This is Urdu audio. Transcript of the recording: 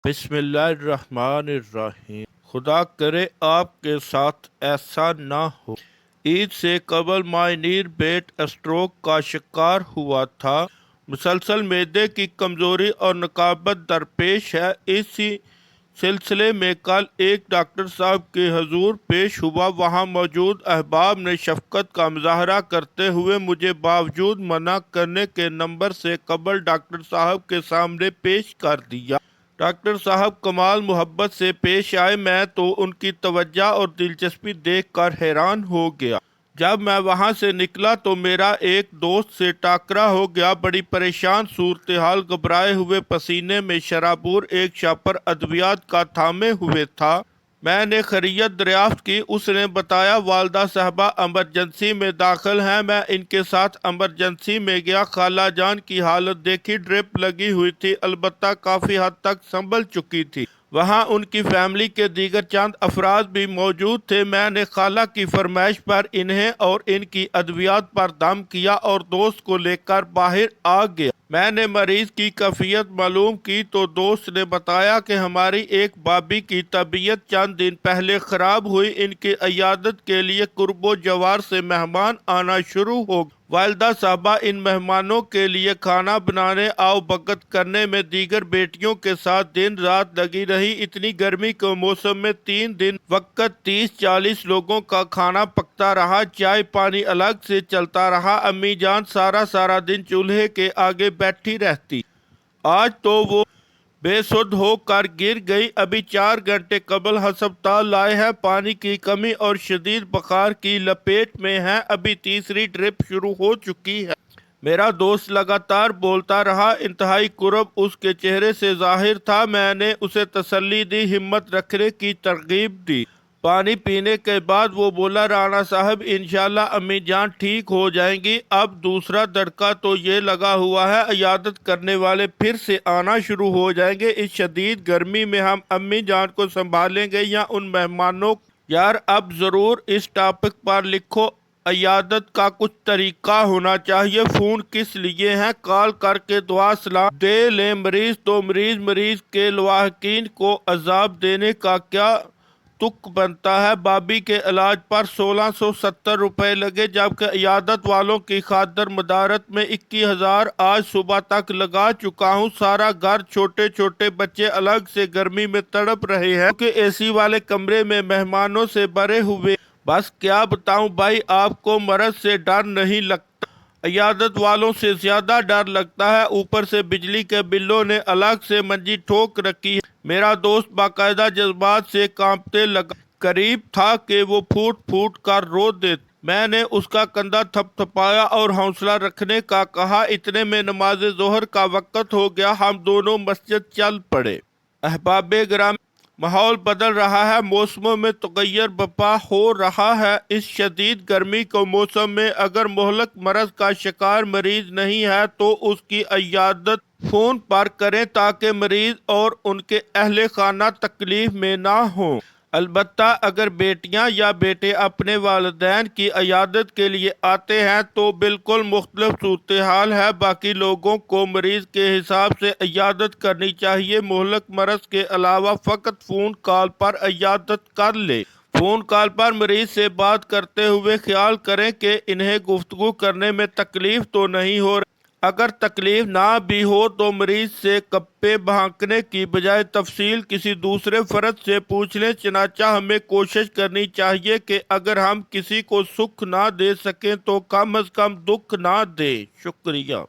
بسم اللہ الرحمن الرحیم۔ خدا کرے آپ کے ساتھ ایسا نہ ہو۔ عید سے قبل مائنیر بیٹ اسٹروک کا شکار ہوا تھا۔ مسلسل معدے کی کمزوری اور نکابت درپیش ہے۔ اسی سلسلے میں کل ایک ڈاکٹر صاحب کے حضور پیش ہوا۔ وہاں موجود احباب نے شفقت کا مظاہرہ کرتے ہوئے مجھے باوجود منع کرنے کے نمبر سے قبل ڈاکٹر صاحب کے سامنے پیش کر دیا۔ ڈاکٹر صاحب کمال محبت سے پیش آئے۔ میں تو ان کی توجہ اور دلچسپی دیکھ کر حیران ہو گیا۔ جب میں وہاں سے نکلا تو میرا ایک دوست سے ٹاکرا ہو گیا۔ بڑی پریشان صورتحال، گھبرائے ہوئے، پسینے میں شرابور ایک شاپر ادویات کا تھامے ہوئے تھا۔ میں نے خیریت دریافت کی۔ اس نے بتایا والدہ صاحبہ ایمرجنسی میں داخل ہیں۔ میں ان کے ساتھ ایمرجنسی میں گیا۔ خالہ جان کی حالت دیکھی، ڈرپ لگی ہوئی تھی، البتہ کافی حد تک سنبھل چکی تھی۔ وہاں ان کی فیملی کے دیگر چند افراد بھی موجود تھے۔ میں نے خالہ کی فرمائش پر انہیں اور ان کی ادویات پر دم کیا اور دوست کو لے کر باہر آ گیا۔ میں نے مریض کی کیفیت معلوم کی تو دوست نے بتایا کہ ہماری ایک بابی کی طبیعت چند دن پہلے خراب ہوئی۔ ان کی عیادت کے لیے قرب و جوار سے مہمان آنا شروع ہو گئے۔ والدہ صاحبہ ان مہمانوں کے لیے کھانا بنانے، آؤ بھگت کرنے میں دیگر بیٹیوں کے ساتھ دن رات لگی رہی۔ اتنی گرمی کے موسم میں 3 دن وقت 30-40 لوگوں کا کھانا پکتا رہا، چائے پانی الگ سے چلتا رہا۔ امی جان سارا دن چولہے کے آگے بیٹھی رہتی۔ آج تو وہ بے سدھ ہو کر گر گئی۔ ابھی 4 گھنٹے قبل ہسپتال لائے ہیں۔ پانی کی کمی اور شدید بخار کی لپیٹ میں ہیں۔ ابھی تیسری ڈرپ شروع ہو چکی ہے۔ میرا دوست لگاتار بولتا رہا۔ انتہائی کرب اس کے چہرے سے ظاہر تھا۔ میں نے اسے تسلی دی، ہمت رکھنے کی ترغیب دی۔ پانی پینے کے بعد وہ بولا، رانا صاحب انشاءاللہ امی جان ٹھیک ہو جائیں گی۔ اب دوسرا دڑکا تو یہ لگا ہوا ہے، عیادت کرنے والے پھر سے آنا شروع ہو جائیں گے۔ اس شدید گرمی میں ہم امی جان کو سنبھالیں گے یا ان مہمانوں کو؟ یار اب ضرور اس ٹاپک پر لکھو۔ عیادت کا کچھ طریقہ ہونا چاہیے۔ فون کس لیے ہیں؟ کال کر کے دعا سلام دے لیں مریض تو مریض کے لواحقین کو عذاب دینے کا کیا تک بنتا ہے؟ بابی کے علاج پر 1670 روپے لگے، جبکہ عیادت والوں کی خاطر مدارت میں 21,000 آج صبح تک لگا چکا ہوں۔ سارا گھر، چھوٹے بچے الگ سے گرمی میں تڑپ رہے ہیں کیونکہ اے سی والے کمرے میں مہمانوں سے بھرے ہوئے۔ بس کیا بتاؤں بھائی، آپ کو مرض سے ڈر نہیں لگتا؟ عیادت والوں سے زیادہ ڈر لگتا ہے۔ اوپر سے بجلی کے بلوں نے الگ سے منجی ٹھوک رکھی ہے۔ میرا دوست باقاعدہ جذبات سے کانپنے لگا۔ قریب تھا کہ وہ پھوٹ کر رو دیتا۔ میں نے اس کا کندھا تھپ تھپایا اور حوصلہ رکھنے کا کہا۔ اتنے میں نماز ظہر کا وقت ہو گیا۔ ہم دونوں مسجد چل پڑے۔ احباب گرامی، ماحول بدل رہا ہے، موسموں میں تغیر برپا ہو رہا ہے۔ اس شدید گرمی کے موسم میں اگر مہلک مرض کا شکار مریض نہیں ہے تو اس کی عیادت فون پر کریں تاکہ مریض اور ان کے اہل خانہ تکلیف میں نہ ہوں۔ البتہ اگر بیٹیاں یا بیٹے اپنے والدین کی عیادت کے لیے آتے ہیں تو بالکل مختلف صورتحال ہے۔ باقی لوگوں کو مریض کے حساب سے عیادت کرنی چاہیے۔ مہلک مرض کے علاوہ فقط فون کال پر عیادت کر لے۔ فون کال پر مریض سے بات کرتے ہوئے خیال کریں کہ انہیں گفتگو کرنے میں تکلیف تو نہیں ہو رہی۔ اگر تکلیف نہ بھی ہو تو مریض سے گپیں بھانکنے کی بجائے تفصیل کسی دوسرے فرد سے پوچھ لیں۔ چنانچہ ہمیں کوشش کرنی چاہیے کہ اگر ہم کسی کو سکھ نہ دے سکیں تو کم از کم دکھ نہ دیں۔ شکریہ۔